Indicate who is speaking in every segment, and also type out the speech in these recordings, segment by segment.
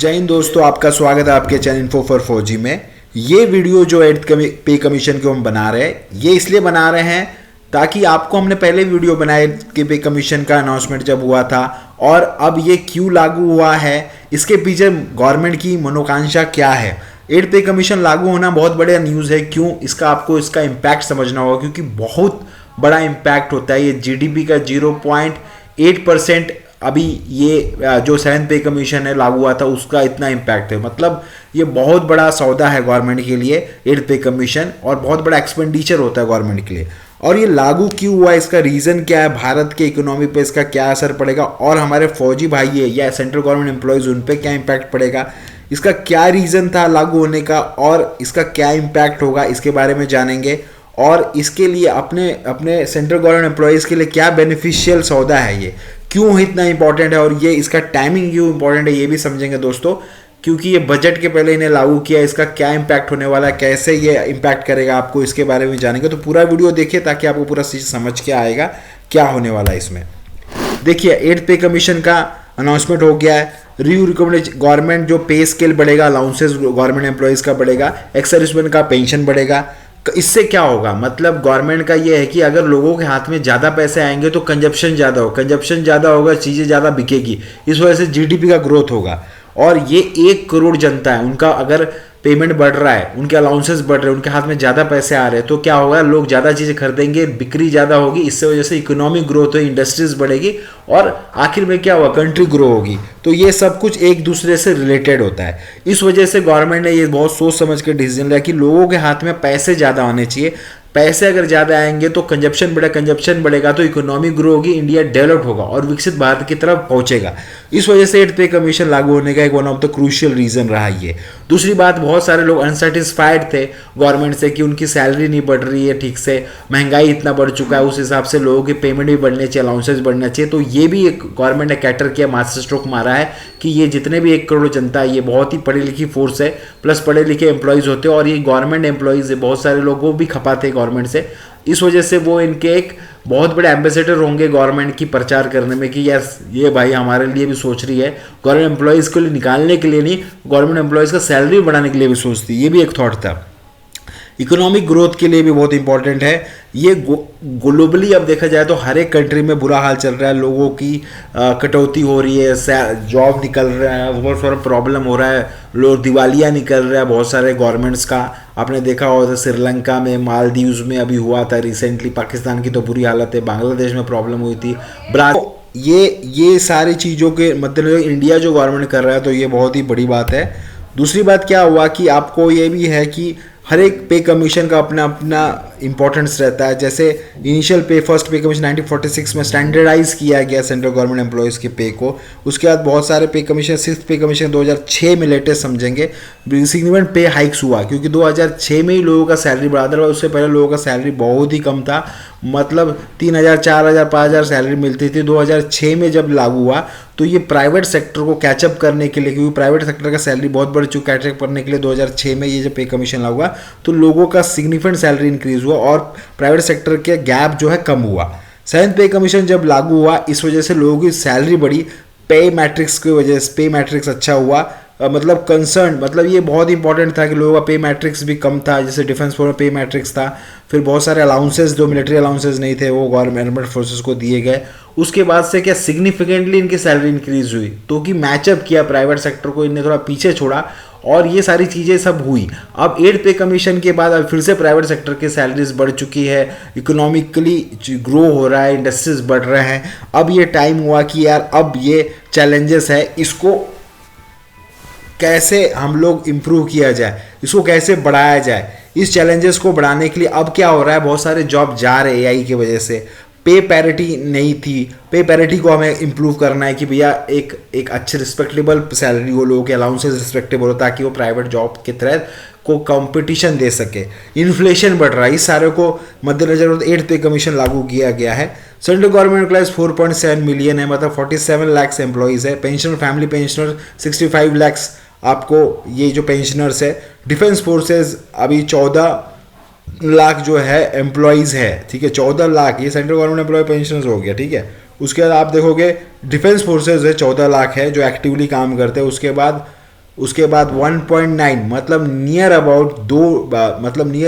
Speaker 1: जय हिंद दोस्तों, आपका स्वागत है आपके चैनल इन्फो फॉर फौजी में। ये वीडियो जो एट्थ पे कमीशन को हम बना रहे हैं, ये इसलिए बना रहे हैं ताकि आपको हमने पहले वीडियो बनाए कि पे कमीशन का अनाउंसमेंट जब हुआ था और अब ये क्यों लागू हुआ है, इसके पीछे गवर्नमेंट की मनोकांक्षा क्या है। एट्थ पे कमीशन लागू होना बहुत बड़ा न्यूज़ है। क्यों? आपको इसका इम्पैक्ट समझना होगा, क्योंकि बहुत बड़ा इम्पैक्ट होता है। ये जीडीपी का 0.8% अभी ये जो सेवन्थ पे कमीशन है लागू हुआ था उसका इतना इम्पैक्ट है। मतलब ये बहुत बड़ा सौदा है गवर्नमेंट के लिए एट्थ पे कमीशन, और बहुत बड़ा एक्सपेंडिचर होता है गवर्नमेंट के लिए। और ये लागू क्यों हुआ, इसका रीज़न क्या है, भारत के इकोनॉमी पे इसका क्या असर पड़ेगा, और हमारे फौजी भाई है या सेंट्रल गवर्नमेंट एम्प्लॉयज़ उन पे क्या इम्पैक्ट पड़ेगा, इसका क्या रीज़न था लागू होने का और इसका क्या इम्पैक्ट होगा, इसके बारे में जानेंगे। और इसके लिए अपने सेंट्रल गवर्नमेंट एम्प्लॉयज़ के लिए क्या बेनिफिशियल सौदा है, ये क्यों इतना इंपॉर्टेंट है और ये इसका टाइमिंग क्यों इंपॉर्टेंट है, ये भी समझेंगे दोस्तों। क्योंकि ये बजट के पहले इन्हें लागू किया, इसका क्या इम्पैक्ट होने वाला है, कैसे ये इम्पैक्ट करेगा आपको, इसके बारे में जानेंगे। तो पूरा वीडियो देखिए ताकि आपको पूरा चीज़ समझ के आएगा क्या होने वाला है इसमें। देखिए, एट्थ पे कमीशन का अनाउंसमेंट हो गया है। रिकमेंडेशन गवर्नमेंट जो पे स्केल बढ़ेगा, अलाउंसेस गवर्नमेंट एम्प्लॉयज़ का बढ़ेगा, एक्स सर्विसमैन का पेंशन बढ़ेगा। इससे क्या होगा, मतलब गवर्नमेंट का ये है कि अगर लोगों के हाथ में ज़्यादा पैसे आएंगे तो कंजप्शन ज़्यादा होगा, कंजप्शन ज़्यादा होगा, चीज़ें ज़्यादा बिकेगी, इस वजह से जीडीपी का ग्रोथ होगा। और ये 1 करोड़ जनता है, उनका अगर पेमेंट बढ़ रहा है, उनके अलाउंसेस बढ़ रहे हैं, उनके हाथ में ज़्यादा पैसे आ रहे हैं, तो क्या होगा, लोग ज़्यादा चीज़ें खरीदेंगे, बिक्री ज़्यादा होगी, इससे वजह से इकोनॉमिक ग्रोथ होगी, इंडस्ट्रीज बढ़ेगी और आखिर में क्या होगा, कंट्री ग्रो होगी। तो ये सब कुछ एक दूसरे से रिलेटेड होता है। इस वजह से गवर्नमेंट ने ये बहुत सोच समझ के डिसीजन लिया कि लोगों के हाथ में पैसे ज़्यादा होने चाहिए। पैसे अगर ज़्यादा आएंगे तो कंजप्शन बढ़ेगा तो इकोनॉमी ग्रो होगी, इंडिया डेवलप होगा और विकसित भारत की तरफ पहुंचेगा। इस वजह से एट्थ पे कमीशन लागू होने का एक one of the crucial reason रहा ये। दूसरी बात, बहुत सारे लोग अनसेटिस्फाइड थे गवर्नमेंट से कि उनकी सैलरी नहीं बढ़ रही है ठीक से, महंगाई इतना बढ़ चुका है, उस हिसाब से लोगों की पेमेंट भी बढ़नी चाहिए, अलाउंसेस बढ़ना चाहिए। तो ये भी एक गवर्नमेंट ने कैटर किया, मास्टर स्ट्रोक मारा है कि ये जितने भी 1 करोड़ जनता है, ये बहुत ही पढ़ी लिखी फोर्स है, प्लस पढ़े लिखे एम्प्लॉयज़ होते हैं और ये गवर्नमेंट एम्प्लॉयज़ है, बहुत सारे लोग वो भी खपाते गवर्नमेंट से। इस वजह से वो इनके एक बहुत बड़े एम्बेसडर होंगे गवर्नमेंट की प्रचार करने में कि यार ये भाई हमारे लिए भी सोच रही है, गवर्नमेंट एम्प्लॉयज़ को लिए निकालने के लिए नहीं, गवर्नमेंट एम्प्लॉयज़ का सैलरी बढ़ाने के लिए भी सोचती है। ये भी एक थॉट था। इकोनॉमिक ग्रोथ के लिए भी बहुत इंपॉर्टेंट है ये। ग्लोबली अब देखा जाए तो हर एक कंट्री में बुरा हाल चल रहा है, लोगों की कटौती हो रही है, जॉब निकल रहा है, बहुत सारा प्रॉब्लम हो रहा है, लोग दिवालिया निकल रहा है बहुत सारे गवर्नमेंट्स का। आपने देखा होगा श्रीलंका में, मालदीव्स में अभी हुआ था रिसेंटली, पाकिस्तान की तो बुरी हालत है, बांग्लादेश में प्रॉब्लम हुई थी, ये सारी चीज़ों के मद्देनजर इंडिया जो गवर्नमेंट कर रहा है तो ये बहुत ही बड़ी बात है। दूसरी बात क्या हुआ कि आपको ये भी है कि हर एक पे कमीशन का अपना अपना इंपॉर्टेंस रहता है। जैसे इनिशियल पे, फर्स्ट पे कमीशन 1946 में स्टैंडर्डाइज किया गया सेंट्रल गवर्नमेंट एम्प्लॉयज़ के पे को। उसके बाद बहुत सारे पे कमीशन, सिक्स्थ पे कमीशन 2006 में लेटेस्ट समझेंगे, सिग्निफिकेंट पे हाइक्स हुआ क्योंकि 2006 में ही लोगों का सैलरी बढ़ा था। उससे पहले लोगों का सैलरी बहुत ही कम था, मतलब 3,000, 4,000, 5,000 सैलरी मिलती थी। 2006 में जब लागू हुआ तो ये प्राइवेट सेक्टर को कैचअप करने के लिए, क्योंकि प्राइवेट सेक्टर का सैलरी बहुत बढ़ चुका है, कैचअप करने के लिए 2006 में ये जब पे कमीशन लागू हुआ तो लोगों का सिग्निफिकेंट सैलरी इंक्रीज हुआ और प्राइवेट सेक्टर के गैप जो है कम हुआ। सेवन्थ पे कमीशन जब लागू हुआ इस वजह से लोगों की सैलरी बढ़ी, पे मैट्रिक्स की वजह से पे मैट्रिक्स अच्छा हुआ। मतलब कंसर्न, मतलब ये बहुत इंपॉर्टेंट था कि लोगों का पे मैट्रिक्स भी कम था, जैसे डिफेंस फोर्स में पे मैट्रिक्स था। फिर बहुत सारे अलाउंसेस जो मिलिट्री अलाउंसेस नहीं थे वो गवर्नमेंट फोर्सेस को दिए गए। उसके बाद से क्या सिग्निफिकेंटली इनकी सैलरी इंक्रीज हुई, तो कि मैचअप किया प्राइवेट सेक्टर को, इन्हें थोड़ा पीछे छोड़ा और ये सारी चीज़ें सब हुई। अब एट्थ पे कमीशन के बाद अब फिर से प्राइवेट सेक्टर की सैलरीज बढ़ चुकी है, इकोनॉमिकली ग्रो हो रहा है, इंडस्ट्रीज बढ़ रहे हैं। अब ये टाइम हुआ कि यार अब ये चैलेंजेस है, इसको कैसे हम लोग इम्प्रूव किया जाए, इसको कैसे बढ़ाया जाए। इस चैलेंजेस को बढ़ाने के लिए अब क्या हो रहा है, बहुत सारे जॉब जा रहे हैं एआई की वजह से। पे पैरिटी नहीं थी, पे पैरिटी को हमें इम्प्रूव करना है कि भैया एक अच्छे रिस्पेक्टेबल सैलरी हो, लोगों के अलाउंसेस रिस्पेक्टेबल हो ताकि वो प्राइवेट जॉब के तहत को कंपटीशन दे सके। इन्फ्लेशन बढ़ रहा है, इस सारे को मद्देनजर एट्थ पे कमीशन लागू किया गया है। सेंट्रल गवर्नमेंट एम्प्लॉयज़ 4.7 मिलियन है, मतलब 47 लाख एम्प्लॉयज़ है। पेंशनर, फैमिली पेंशनर 65 लाख आपको ये जो पेंशनर्स है। डिफेंस फोर्सेस अभी 14 लाख जो है एम्प्लॉयज़ है, ठीक है, 14 लाख ये सेंट्रल गवर्नमेंट एम्प्लॉय पेंशनर्स हो गया, ठीक है। उसके बाद आप देखोगे डिफेंस फोर्सेज है 14 लाख है जो एक्टिवली काम करते हैं। उसके बाद उसके बाद 1.9 मतलब नियर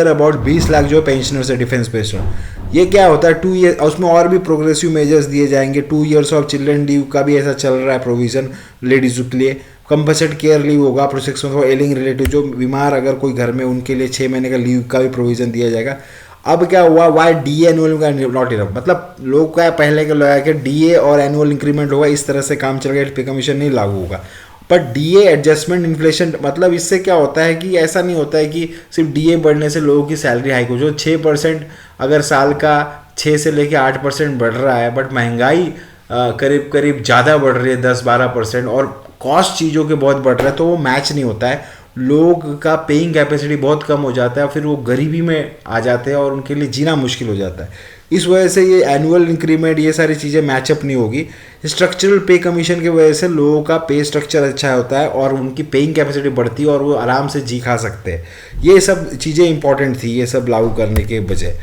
Speaker 1: अबाउट 20 लाख जो पेंशनर्स है डिफेंस पेंशनर। ये क्या होता है 2 ईयर, उसमें और भी प्रोग्रेसिव मेजर्स दिए जाएंगे। 2 ईयर्स ऑफ चिल्ड्रन लीव का भी ऐसा चल रहा है प्रोविजन लेडीज के लिए। कंपल्सरी केयर लीव होगा फॉर 6 मंथ फॉर एलिंग रिलेटिव, जो बीमार अगर कोई घर में उनके लिए 6 महीने का लीव का भी प्रोविजन दिया जाएगा। अब क्या हुआ, वाई डी एनुअल का नॉट इनफ, मतलब लोग का पहले के लगा कि डीए और एनुअल इंक्रीमेंट होगा, इस तरह से काम चलेगा, पे कमीशन नहीं लागू होगा। पर डीए एडजस्टमेंट इन्फ्लेशन, मतलब इससे क्या होता है कि ऐसा नहीं होता है कि सिर्फ डीए बढ़ने से लोगों की सैलरी हाइक हो। जो 6% अगर साल का 6 से लेके 8% बढ़ रहा है, बट महंगाई करीब करीब ज़्यादा बढ़ रही है 10-12%, और कॉस्ट चीज़ों के बहुत बढ़ रहा है, तो वो मैच नहीं होता है। लोग का पेइंग कैपेसिटी बहुत कम हो जाता है, फिर वो गरीबी में आ जाते हैं और उनके लिए जीना मुश्किल हो जाता है। इस वजह से ये एनुअल इंक्रीमेंट, ये सारी चीज़ें मैचअप नहीं होगी। स्ट्रक्चरल पे कमीशन की वजह से लोगों का पे स्ट्रक्चर अच्छा होता है और उनकी पेइंग कैपेसिटी बढ़ती है और वो आराम से जी खा सकते हैं। ये सब चीज़ें इंपॉर्टेंट थी ये सब लागू करने के बजाय।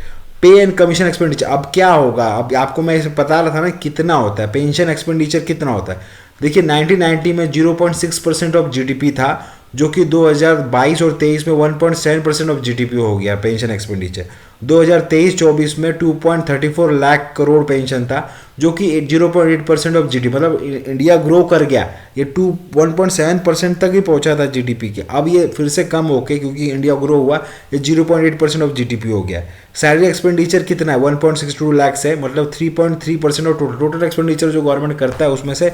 Speaker 1: पे एंड कमीशन एक्सपेंडिचर, अब क्या होगा, अब आपको मैं इसे बता रहा था ना कितना होता है पेंशन एक्सपेंडिचर, कितना होता है। देखिए 1990 में 0.6% ऑफ जीडीपी था, जो कि 2022 और 23 में 1.7% ऑफ जीडीपी हो गया पेंशन एक्सपेंडिचर। 2023-24 में 2.34 लाख करोड़ पेंशन था, जो कि 0.8% ऑफ जीडीपी, मतलब इंडिया ग्रो कर गया, ये 1.7% तक ही पहुंचा था जीडीपी के। अब ये फिर से कम होके, क्योंकि इंडिया ग्रो हुआ, ये 0.8% ऑफ जीडीपी हो गया। सैलरी एक्सपेंडिचर कितना है, 1.62 लाख है, मतलब 3.3% ऑफ टोटल एक्सपेंडिचर जो गवर्नमेंट करता है, उसमें से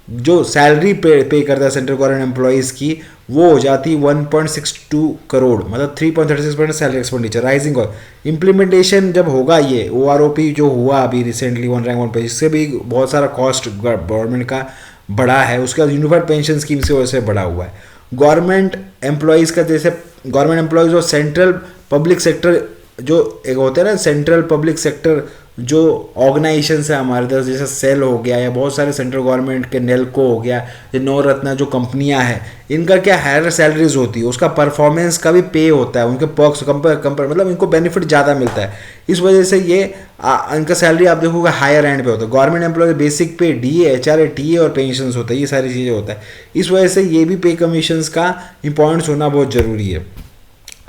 Speaker 1: जो सैलरी पे करता है सेंट्रल गवर्नमेंट एम्प्लॉइज़ की, वो हो जाती 1.62 करोड़, मतलब 3.36% सैलरी एक्सपेंडिचर राइजिंग। और इम्प्लीमेंटेशन जब होगा, ये OROP जो हुआ अभी रिसेंटली 1 रैंक 1 पे, इससे भी बहुत सारा कॉस्ट गवर्नमेंट का बढ़ा है। उसके बाद यूनिफाइड पेंशन स्कीम से वजह से बढ़ा हुआ है। गवर्नमेंट एम्प्लॉइज़ का, जैसे गवर्नमेंट एम्प्लॉइज़ और सेंट्रल पब्लिक सेक्टर जो एक होता है ना, सेंट्रल पब्लिक सेक्टर जो ऑर्गेनाइजेशन है हमारे इधर, जैसे सेल हो गया या बहुत सारे सेंट्रल गवर्नमेंट के नेल्को हो गया, ये नवरत्ना जो कंपनियां हैं, इनका क्या हायर सैलरीज होती है, उसका परफॉर्मेंस का भी पे होता है, उनके पर्क्स कंपेयर मतलब इनको बेनिफिट ज़्यादा मिलता है। इस वजह से ये इनका सैलरी आप देखोगे हायर एंड पे होता है। गवर्नमेंट एम्प्लॉय बेसिक पे DA HRA TA और पेंशन होता है, ये सारी चीज़ें होता है। इस वजह से ये भी पे कमीशंस का इंपॉर्टेंस होना बहुत ज़रूरी है।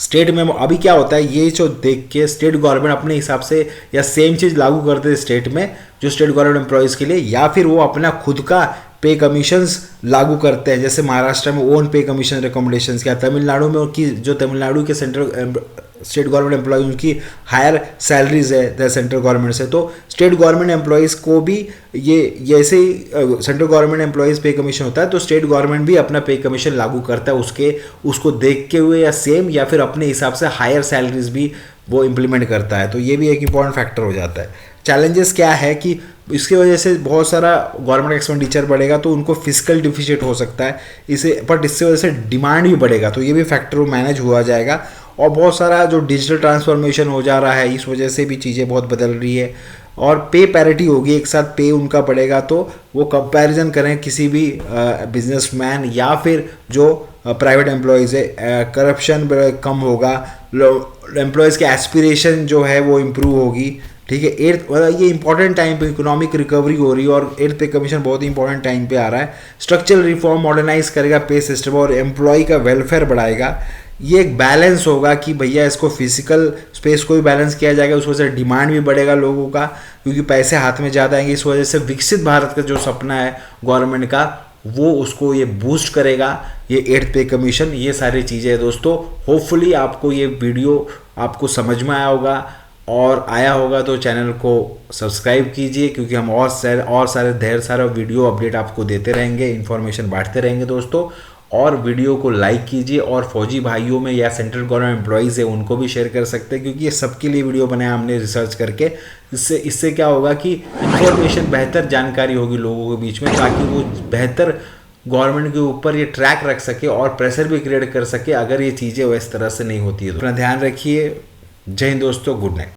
Speaker 1: स्टेट में अभी क्या होता है, ये जो देख के स्टेट गवर्नमेंट अपने हिसाब से या सेम चीज़ लागू करते हैं स्टेट में जो स्टेट गवर्नमेंट एम्प्लॉयज़ के लिए, या फिर वो अपना खुद का पे कमीशंस लागू करते हैं। जैसे महाराष्ट्र में ओन पे कमीशन रिकमेंडेशंस क्या, तमिलनाडु में की जो तमिलनाडु के सेंट्रल स्टेट गवर्नमेंट एम्प्लॉय उनकी हायर सैलरीज है सेंट्रल गवर्नमेंट से, तो स्टेट गवर्नमेंट एम्प्लॉयज़ को भी ये जैसे ही सेंट्रल गवर्नमेंट एम्प्लॉयज़ पे कमीशन होता है, तो स्टेट गवर्नमेंट भी अपना पे कमीशन लागू करता है उसको देखते हुए, या सेम या फिर अपने हिसाब से हायर सैलरीज भी वो इम्प्लीमेंट करता है। तो ये भी एक इंपॉर्टेंट फैक्टर हो जाता है। चैलेंजेस क्या है कि इसकी वजह से बहुत सारा गवर्नमेंट एक्सपेंडिचर बढ़ेगा, तो उनको फिजिकल डिफिसिट हो सकता है बट इससे वजह से डिमांड भी बढ़ेगा, तो ये भी फैक्टर मैनेज हुआ जाएगा। और बहुत सारा जो डिजिटल ट्रांसफॉर्मेशन हो जा रहा है, इस वजह से भी चीज़ें बहुत बदल रही है। और पे पैरिटी होगी, एक साथ पे उनका बढ़ेगा, तो वो कंपैरिजन करें किसी भी बिजनेसमैन या फिर जो प्राइवेट एम्प्लॉयज़ है, करप्शन कम होगा, एम्प्लॉयज़ के एस्पिरेशन जो है वो इम्प्रूव होगी। ठीक है, ये इंपॉर्टेंट टाइम पे इकोनॉमिक रिकवरी हो रही है और 8th पे कमीशन बहुत ही इंपॉर्टेंट टाइम पे आ रहा है। स्ट्रक्चरल रिफॉर्म मॉडर्नाइज करेगा पे सिस्टम और एम्प्लॉय का वेलफेयर बढ़ाएगा। ये एक बैलेंस होगा कि भैया इसको फिजिकल स्पेस को भी बैलेंस किया जाएगा, उस वजह से डिमांड भी बढ़ेगा लोगों का, क्योंकि पैसे हाथ में ज़्यादा आएंगे। इस वजह से विकसित भारत का जो सपना है गवर्नमेंट का, वो उसको ये बूस्ट करेगा, ये 8th पे कमीशन। ये सारी चीज़ें दोस्तों, होपफुली आपको ये वीडियो आपको समझ में आया होगा, और आया होगा तो चैनल को सब्सक्राइब कीजिए, क्योंकि हम और सारे ढेर सारा वीडियो अपडेट आपको देते रहेंगे, इन्फॉर्मेशन बांटते रहेंगे दोस्तों। और वीडियो को लाइक कीजिए, और फौजी भाइयों में या सेंट्रल गवर्नमेंट एम्प्लॉयज़ है उनको भी शेयर कर सकते हैं, क्योंकि ये सबके लिए वीडियो बनाया हमने रिसर्च करके। इससे क्या होगा कि इन्फॉर्मेशन, बेहतर जानकारी होगी लोगों के बीच में, ताकि वो बेहतर गवर्नमेंट के ऊपर ये ट्रैक रख सके और प्रेशर भी क्रिएट कर सके अगर ये चीज़ें इस तरह से नहीं होती है। तो अपना ध्यान रखिए। जय हिंद दोस्तों, गुड नाइट।